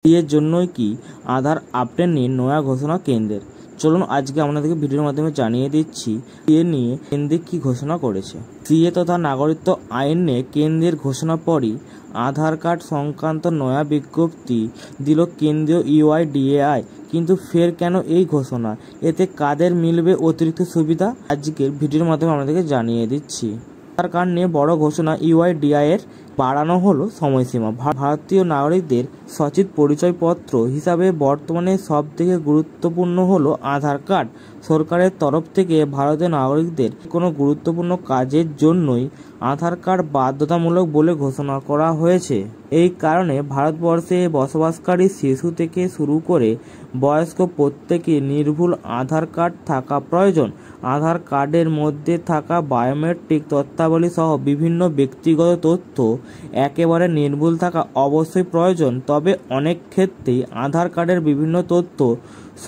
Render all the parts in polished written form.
এর জন্যই কি আধার আপডেট নিয়ে নয়া ঘোষণা কেন্দ্রের। চলুন আজকে আপনাদেরকে ভিডিওর মাধ্যমে জানিয়ে দিচ্ছি এ নিয়ে কেন্দ্র কি ঘোষণা করেছে। সিএ তথা নাগরিকত্ব আইন নিয়ে কেন্দ্রের ঘোষণা পরই আধার কার্ড সংক্রান্ত নয়া বিজ্ঞপ্তি দিল কেন্দ্রীয় ইউআইডিএআই। কিন্তু ফের কেন এই ঘোষণা, এতে কাদের মিলবে অতিরিক্ত সুবিধা, আজকের ভিডিওর মাধ্যমে আপনাদেরকে জানিয়ে দিচ্ছি। আধার কার্ড নিয়ে বড় ঘোষণা, ইউআইডিএআই এর বাড়ানো হলো সময়সীমা। ভারতীয় নাগরিকদের সচিব পরিচয়পত্র হিসাবে বর্তমানে সবথেকে গুরুত্বপূর্ণ হলো আধার কার্ড। সরকারের তরফ থেকে ভারতীয় নাগরিকদের কোনো গুরুত্বপূর্ণ কাজের জন্যই আধার কার্ড বাধ্যতামূলক বলে ঘোষণা করা হয়েছে। এই কারণে ভারতবর্ষে বসবাসকারী শিশু থেকে শুরু করে বয়স্ক প্রত্যেকে নির্ভুল আধার কার্ড থাকা প্রয়োজন। আধার কার্ডের মধ্যে থাকা বায়োমেট্রিক তথ্যাবলী সহ বিভিন্ন ব্যক্তিগত তথ্য একেবারে নির্ভুল থাকা অবশ্যই প্রয়োজন। তবে অনেক ক্ষেত্রেই আধার কার্ডের বিভিন্ন তথ্য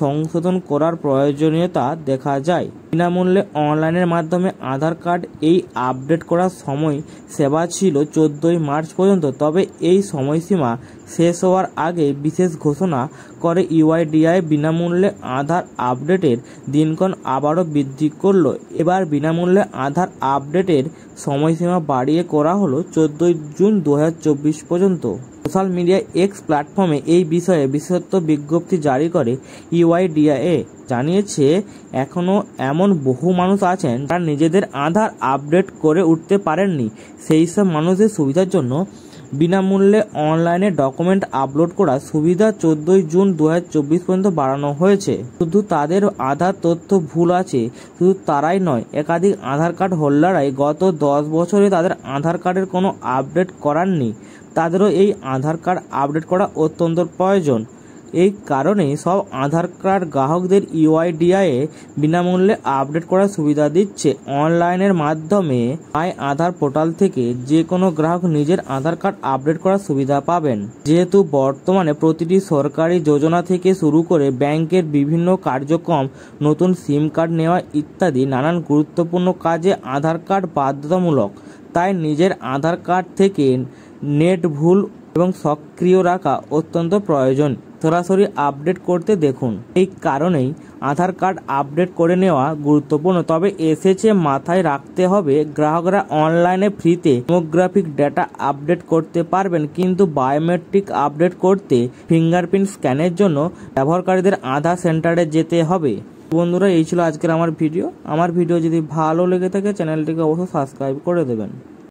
সংশোধন করার প্রয়োজনীয়তা দেখা যায়। বিনামূল্যে অনলাইনের মাধ্যমে আধার কার্ড এই আপডেট করার সময় সেবা ছিল 14ই মার্চ পর্যন্ত। তবে এই সময়সীমা শেষ হওয়ার আগে বিশেষ ঘোষণা করে ইউআইডিএআই বিনামূল্যে আধার আপডেটের দিনক্ষণ আবারও বৃদ্ধি করল। এবার বিনামূল্যে আধার আপডেটের সময়সীমা বাড়িয়ে করা হলো 14ই জুন 2024 পর্যন্ত। সোশ্যাল মিডিয়া এক্স প্ল্যাটফর্মে এই বিষয়ে বিশেষত্ব বিজ্ঞপ্তি জারি করে ইউআইডিএআই জানিয়েছে, এখনও এমন বহু মানুষ আছেন যারা নিজেদের আধার আপডেট করে উঠতে পারেননি। সেই সব মানুষদের সুবিধার জন্য বিনামূল্যে অনলাইনে ডকুমেন্ট আপলোড করার সুবিধা 14ই জুন 2024 পর্যন্ত বাড়ানো হয়েছে। শুধু তাদের আধার তথ্য ভুল আছে শুধু তারাই নয়, একাধিক আধার কার্ড হোল্ডাররাই গত 10 বছরে তাদের আধার কার্ডের কোনো আপডেট করাননি। তাদেরও এই আধার কার্ড আপডেট করা অত্যন্ত প্রয়োজন। এই কারণে সব আধার কার্ড গ্রাহকদের ইউআইডিএআই বিনামূল্যে আপডেট করার সুবিধা দিচ্ছে। অনলাইনের মাধ্যমে মাই আধার পোর্টাল থেকে যে কোনো গ্রাহক নিজের আধার কার্ড আপডেট করার সুবিধা পাবেন। যেহেতু বর্তমানে প্রতিটি সরকারি যোজনা থেকে শুরু করে ব্যাংকের বিভিন্ন কার্যক্রম, নতুন সিম কার্ড নেওয়া ইত্যাদি নানান গুরুত্বপূর্ণ কাজে আধার কার্ড বাধ্যতামূলক, তাই নিজের আধার কার্ড থেকে নেট ভুল এবং সক্রিয় রাখা অত্যন্ত প্রয়োজন। সরাসরি আপডেট করতে দেখুন। এই কারণেই আধার কার্ড আপডেট করে নেওয়া গুরুত্বপূর্ণ। তবে এসেছে মাথায় রাখতে হবে, গ্রাহকরা অনলাইনে ফ্রিতে ডেমোগ্রাফিক ডেটা আপডেট করতে পারবেন, কিন্তু বায়োমেট্রিক আপডেট করতে ফিঙ্গারপ্রিন্ট স্ক্যানের জন্য ব্যবহারকারীদের আধার সেন্টারে যেতে হবে। বন্ধুরা, এই ছিল আজকের আমার ভিডিও। আমার ভিডিও যদি ভালো লেগে থাকে চ্যানেলটিকে অবশ্যই সাবস্ক্রাইব করে দেবেন।